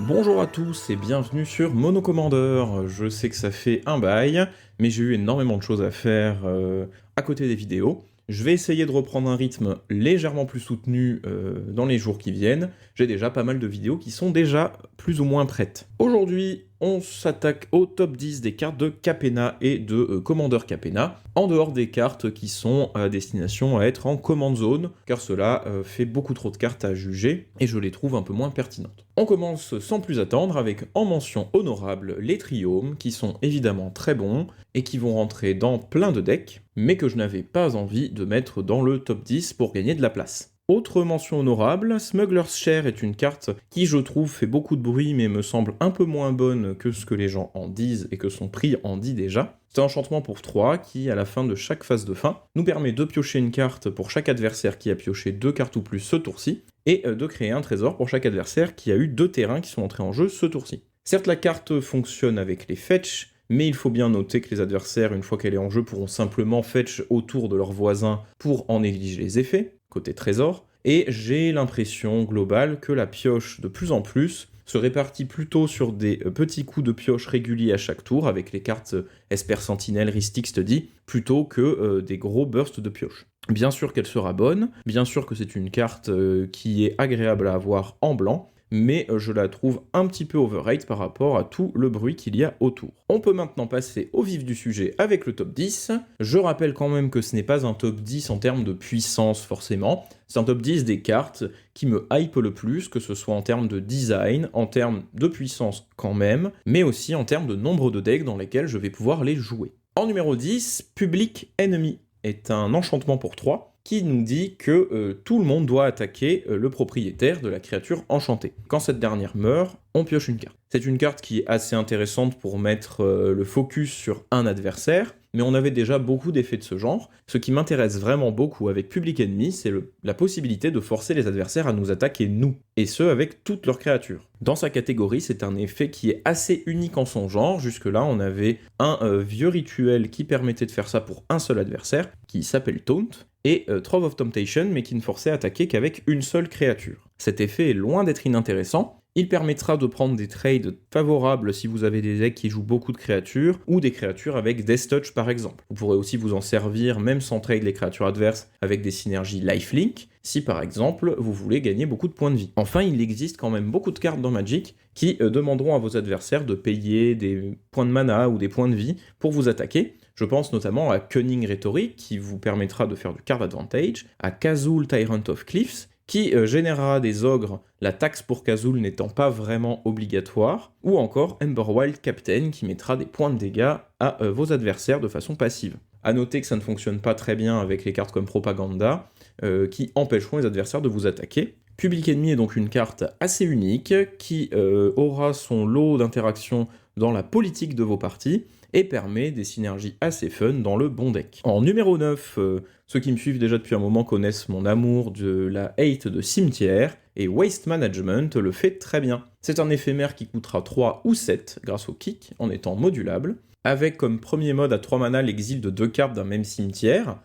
Bonjour à tous et bienvenue sur Mono Commander. Je sais que ça fait un bail, mais j'ai eu énormément de choses à faire à côté des vidéos. Je vais essayer de reprendre un rythme légèrement plus soutenu dans les jours qui viennent. J'ai déjà pas mal de vidéos qui sont déjà plus ou moins prêtes. Aujourd'hui, on s'attaque au top 10 des cartes de Capenna et de Commander Capenna, en dehors des cartes qui sont à destination à être en command zone, car cela fait beaucoup trop de cartes à juger, et je les trouve un peu moins pertinentes. On commence sans plus attendre avec en mention honorable les triomes, qui sont évidemment très bons, et qui vont rentrer dans plein de decks, mais que je n'avais pas envie de mettre dans le top 10 pour gagner de la place. Autre mention honorable, Smuggler's Share est une carte qui je trouve fait beaucoup de bruit mais me semble un peu moins bonne que ce que les gens en disent et que son prix en dit déjà. C'est un enchantement pour 3 qui, à la fin de chaque phase de fin, nous permet de piocher une carte pour chaque adversaire qui a pioché 2 cartes ou plus ce tour-ci, et de créer un trésor pour chaque adversaire qui a eu 2 terrains qui sont entrés en jeu ce tour-ci. Certes, la carte fonctionne avec les fetch, mais il faut bien noter que les adversaires, une fois qu'elle est en jeu, pourront simplement fetch autour de leurs voisins pour en négliger les effets, côté trésor, et j'ai l'impression globale que la pioche, de plus en plus, se répartit plutôt sur des petits coups de pioche réguliers à chaque tour, avec les cartes Esper Sentinel, Rhystic Study, plutôt que des gros bursts de pioche. Bien sûr qu'elle sera bonne, bien sûr que c'est une carte qui est agréable à avoir en blanc, mais je la trouve un petit peu overrate par rapport à tout le bruit qu'il y a autour. On peut maintenant passer au vif du sujet avec le top 10. Je rappelle quand même que ce n'est pas un top 10 en termes de puissance forcément, c'est un top 10 des cartes qui me hype le plus, que ce soit en termes de design, en termes de puissance quand même, mais aussi en termes de nombre de decks dans lesquels je vais pouvoir les jouer. En numéro 10, Public Enemy est un enchantement pour 3, qui nous dit que tout le monde doit attaquer le propriétaire de la créature enchantée. Quand cette dernière meurt, on pioche une carte. C'est une carte qui est assez intéressante pour mettre le focus sur un adversaire, mais on avait déjà beaucoup d'effets de ce genre. Ce qui m'intéresse vraiment beaucoup avec Public Enemy, c'est la possibilité de forcer les adversaires à nous attaquer nous, et ce avec toutes leurs créatures. Dans sa catégorie, c'est un effet qui est assez unique en son genre. Jusque-là, on avait un vieux rituel qui permettait de faire ça pour un seul adversaire, qui s'appelle Taunt, et Trove of Temptation, mais qui ne forçait à attaquer qu'avec une seule créature. Cet effet est loin d'être inintéressant. Il permettra de prendre des trades favorables si vous avez des decks qui jouent beaucoup de créatures, ou des créatures avec Death Touch par exemple. Vous pourrez aussi vous en servir, même sans trade les créatures adverses, avec des synergies Lifelink, si par exemple vous voulez gagner beaucoup de points de vie. Enfin, il existe quand même beaucoup de cartes dans Magic qui demanderont à vos adversaires de payer des points de mana ou des points de vie pour vous attaquer. Je pense notamment à Cunning Rhetoric, qui vous permettra de faire du card advantage, à Kazul Tyrant of Cliffs, qui générera des ogres, la taxe pour Kazul n'étant pas vraiment obligatoire, ou encore Emberwild Captain, qui mettra des points de dégâts à vos adversaires de façon passive. A noter que ça ne fonctionne pas très bien avec les cartes comme Propaganda, qui empêcheront les adversaires de vous attaquer. Public Enemy est donc une carte assez unique, qui aura son lot d'interactions dans la politique de vos parties, et permet des synergies assez fun dans le bon deck. En numéro 9, ceux qui me suivent déjà depuis un moment connaissent mon amour de la hate de cimetière, et Waste Management le fait très bien. C'est un éphémère qui coûtera 3 ou 7 grâce au kick, en étant modulable, avec comme premier mode à 3 mana l'exil de 2 cartes d'un même cimetière,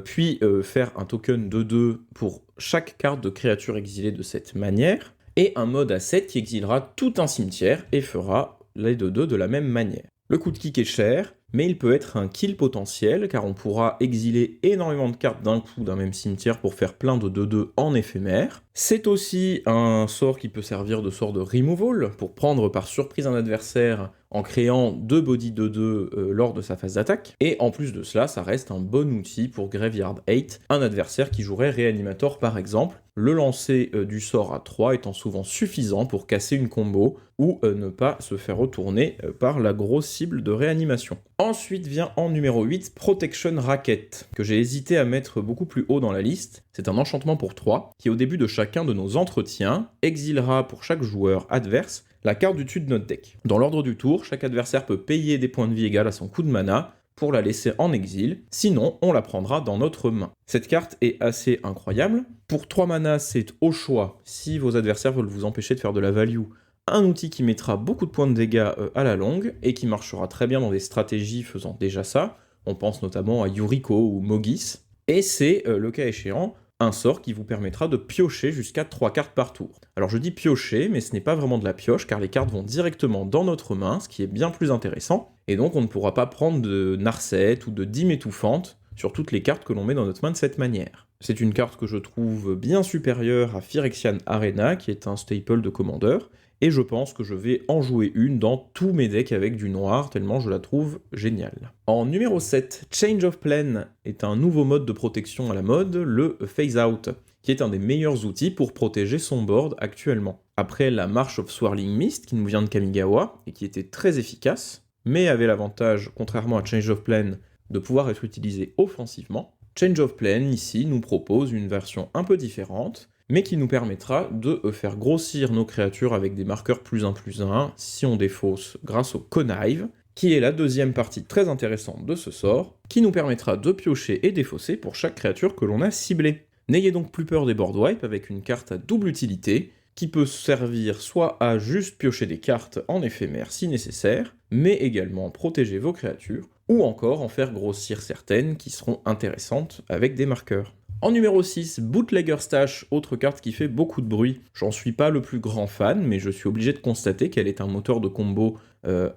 puis faire un token de 2 pour chaque carte de créature exilée de cette manière, et un mode à 7 qui exilera tout un cimetière et fera les 2-2 de la même manière. Le coût de kick est cher, mais il peut être un kill potentiel, car on pourra exiler énormément de cartes d'un coup d'un même cimetière pour faire plein de 2-2 en éphémère. C'est aussi un sort qui peut servir de sort de removal, pour prendre par surprise un adversaire en créant 2 body 2-2 lors de sa phase d'attaque, et en plus de cela, ça reste un bon outil pour Graveyard Hate, un adversaire qui jouerait Reanimator par exemple, le lancer du sort à 3 étant souvent suffisant pour casser une combo, ou ne pas se faire retourner par la grosse cible de réanimation. Ensuite vient en numéro 8, Protection Racket, que j'ai hésité à mettre beaucoup plus haut dans la liste. C'est un enchantement pour 3, qui au début de chacun de nos entretiens, exilera pour chaque joueur adverse la carte du dessus de notre deck. Dans l'ordre du tour, chaque adversaire peut payer des points de vie égal à son coût de mana pour la laisser en exil, sinon on la prendra dans notre main. Cette carte est assez incroyable. Pour 3 mana, c'est au choix, si vos adversaires veulent vous empêcher de faire de la value, un outil qui mettra beaucoup de points de dégâts à la longue, et qui marchera très bien dans des stratégies faisant déjà ça. On pense notamment à Yuriko ou Mogis. Et c'est, le cas échéant, un sort qui vous permettra de piocher jusqu'à 3 cartes par tour. Alors je dis piocher, mais ce n'est pas vraiment de la pioche, car les cartes vont directement dans notre main, ce qui est bien plus intéressant, et donc on ne pourra pas prendre de Narset ou de Dîme étouffante sur toutes les cartes que l'on met dans notre main de cette manière. C'est une carte que je trouve bien supérieure à Phyrexian Arena, qui est un staple de Commander, et je pense que je vais en jouer une dans tous mes decks avec du noir, tellement je la trouve géniale. En numéro 7, Change of Plan est un nouveau mode de protection à la mode, le Phase Out, qui est un des meilleurs outils pour protéger son board actuellement. Après la March of Swirling Mist, qui nous vient de Kamigawa, et qui était très efficace, mais avait l'avantage, contrairement à Change of Plan, de pouvoir être utilisé offensivement, Change of Plan, ici, nous propose une version un peu différente, mais qui nous permettra de faire grossir nos créatures avec des marqueurs +1/+1 si on défausse grâce au Connive, qui est la deuxième partie très intéressante de ce sort, qui nous permettra de piocher et défausser pour chaque créature que l'on a ciblée. N'ayez donc plus peur des board wipes avec une carte à double utilité, qui peut servir soit à juste piocher des cartes en éphémère si nécessaire, mais également protéger vos créatures, ou encore en faire grossir certaines qui seront intéressantes avec des marqueurs. En numéro 6, Bootlegger Stash, autre carte qui fait beaucoup de bruit. J'en suis pas le plus grand fan, mais je suis obligé de constater qu'elle est un moteur de combo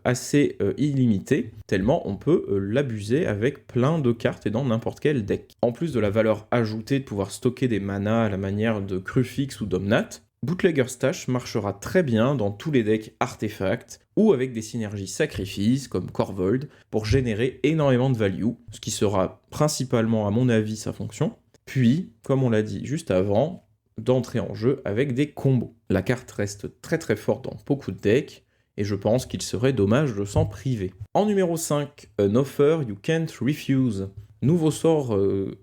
assez illimité, tellement on peut l'abuser avec plein de cartes et dans n'importe quel deck. En plus de la valeur ajoutée de pouvoir stocker des manas à la manière de Crucifix ou Domnat, Bootlegger Stash marchera très bien dans tous les decks artefacts ou avec des synergies sacrifices comme Korvold pour générer énormément de value, ce qui sera principalement à mon avis sa fonction. Puis, comme on l'a dit juste avant, d'entrer en jeu avec des combos. La carte reste très très forte dans beaucoup de decks, et je pense qu'il serait dommage de s'en priver. En numéro 5, An Offer You Can't Refuse. Nouveau sort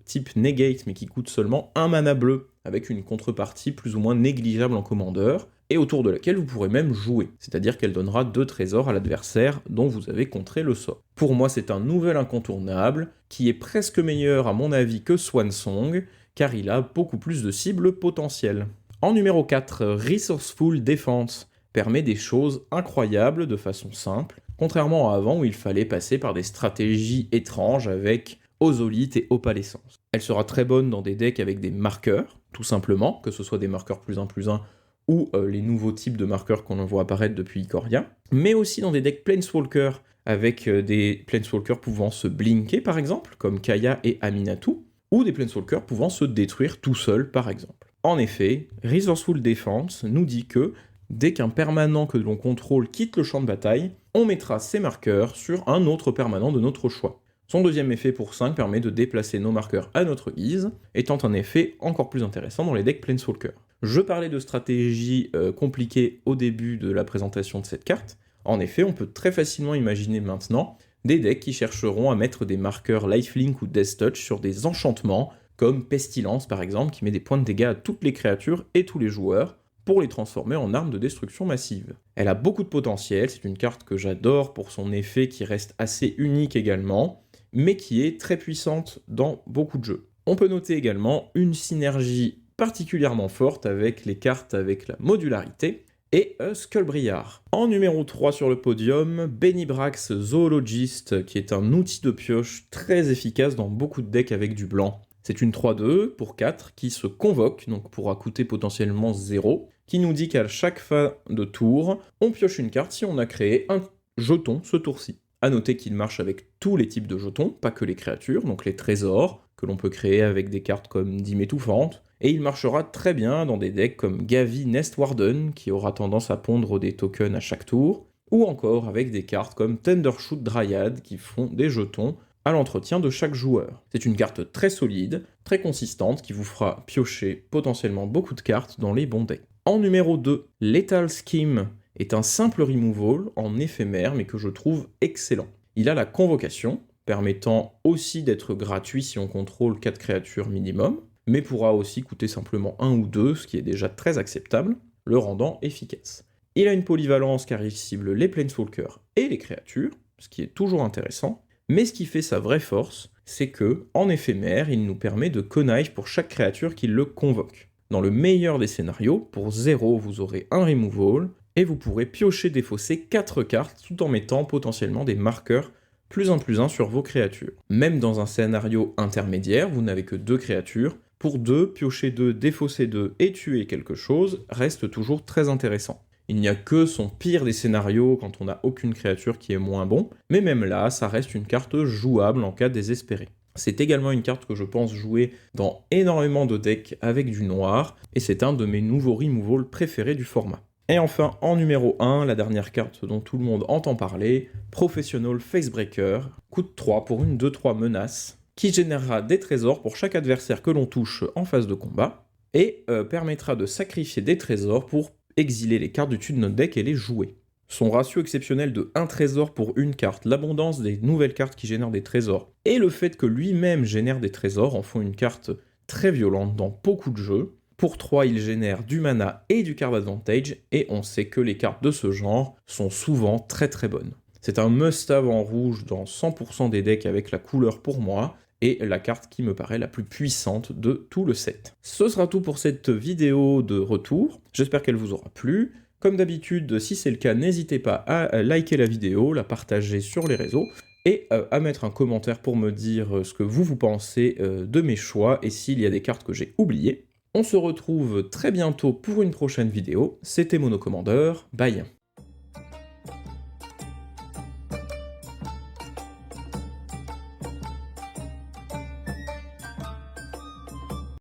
type Negate, mais qui coûte seulement 1 mana bleu, avec une contrepartie plus ou moins négligeable en commandeur, et autour de laquelle vous pourrez même jouer, c'est-à-dire qu'elle donnera 2 trésors à l'adversaire dont vous avez contré le sort. Pour moi, c'est un nouvel incontournable, qui est presque meilleur à mon avis que Swansong, car il a beaucoup plus de cibles potentielles. En numéro 4, Resourceful Defense permet des choses incroyables de façon simple, contrairement à avant où il fallait passer par des stratégies étranges avec Ozolite et Opalescence. Elle sera très bonne dans des decks avec des marqueurs, tout simplement, que ce soit des marqueurs +1/+1 ou les nouveaux types de marqueurs qu'on voit apparaître depuis Ikoria, mais aussi dans des decks Planeswalker, avec des Planeswalkers pouvant se blinker par exemple, comme Kaya et Aminatou, ou des Planeswalkers pouvant se détruire tout seuls par exemple. En effet, Resourceful Defense nous dit que, dès qu'un permanent que l'on contrôle quitte le champ de bataille, on mettra ces marqueurs sur un autre permanent de notre choix. Son deuxième effet pour 5 permet de déplacer nos marqueurs à notre guise, étant un effet encore plus intéressant dans les decks Planeswalker. Je parlais de stratégie compliquée au début de la présentation de cette carte. En effet, on peut très facilement imaginer maintenant des decks qui chercheront à mettre des marqueurs lifelink ou death touch sur des enchantements, comme Pestilence par exemple, qui met des points de dégâts à toutes les créatures et tous les joueurs, pour les transformer en armes de destruction massive. Elle a beaucoup de potentiel, c'est une carte que j'adore pour son effet qui reste assez unique également, mais qui est très puissante dans beaucoup de jeux. On peut noter également une synergie particulièrement forte avec les cartes avec la modularité, et Skullbriar. En numéro 3 sur le podium, Benibrax Zoologist, qui est un outil de pioche très efficace dans beaucoup de decks avec du blanc. C'est une 3/2 pour 4 qui se convoque, donc pourra coûter potentiellement 0, qui nous dit qu'à chaque fin de tour, on pioche une carte si on a créé un jeton ce tour-ci. A noter qu'il marche avec tous les types de jetons, pas que les créatures, donc les trésors, que l'on peut créer avec des cartes comme Dîme étouffante, et il marchera très bien dans des decks comme Gavi Nest Warden, qui aura tendance à pondre des tokens à chaque tour, ou encore avec des cartes comme Tendershoot Dryad, qui font des jetons à l'entretien de chaque joueur. C'est une carte très solide, très consistante, qui vous fera piocher potentiellement beaucoup de cartes dans les bons decks. En numéro 2, Lethal Scheme est un simple removal en éphémère, mais que je trouve excellent. Il a la convocation, permettant aussi d'être gratuit si on contrôle 4 créatures minimum, mais pourra aussi coûter simplement 1 ou 2, ce qui est déjà très acceptable, le rendant efficace. Il a une polyvalence car il cible les Planeswalkers et les créatures, ce qui est toujours intéressant, mais ce qui fait sa vraie force, c'est que, en éphémère, il nous permet de connive pour chaque créature qui le convoque. Dans le meilleur des scénarios, pour 0, vous aurez un removal, et vous pourrez piocher défausser 4 cartes tout en mettant potentiellement des marqueurs +1/+1 sur vos créatures. Même dans un scénario intermédiaire, vous n'avez que 2 créatures, Pour 2, piocher 2, défausser 2 et tuer quelque chose reste toujours très intéressant. Il n'y a que son pire des scénarios quand on n'a aucune créature qui est moins bon, mais même là, ça reste une carte jouable en cas désespéré. C'est également une carte que je pense jouer dans énormément de decks avec du noir, et c'est un de mes nouveaux removals préférés du format. Et enfin, en numéro 1, la dernière carte dont tout le monde entend parler, Professional Facebreaker, coûte 3 pour une 2-3 menace, qui générera des trésors pour chaque adversaire que l'on touche en phase de combat, et permettra de sacrifier des trésors pour exiler les cartes du dessus de notre deck et les jouer. Son ratio exceptionnel de 1 trésor pour une carte, l'abondance des nouvelles cartes qui génèrent des trésors, et le fait que lui-même génère des trésors en font une carte très violente dans beaucoup de jeux. Pour 3, il génère du mana et du card advantage, et on sait que les cartes de ce genre sont souvent très très bonnes. C'est un must-have en rouge dans 100% des decks avec la couleur pour moi, et la carte qui me paraît la plus puissante de tout le set. Ce sera tout pour cette vidéo de retour, j'espère qu'elle vous aura plu. Comme d'habitude, si c'est le cas, n'hésitez pas à liker la vidéo, la partager sur les réseaux, et à mettre un commentaire pour me dire ce que vous pensez de mes choix, et s'il y a des cartes que j'ai oubliées. On se retrouve très bientôt pour une prochaine vidéo, c'était Mono Commander, bye.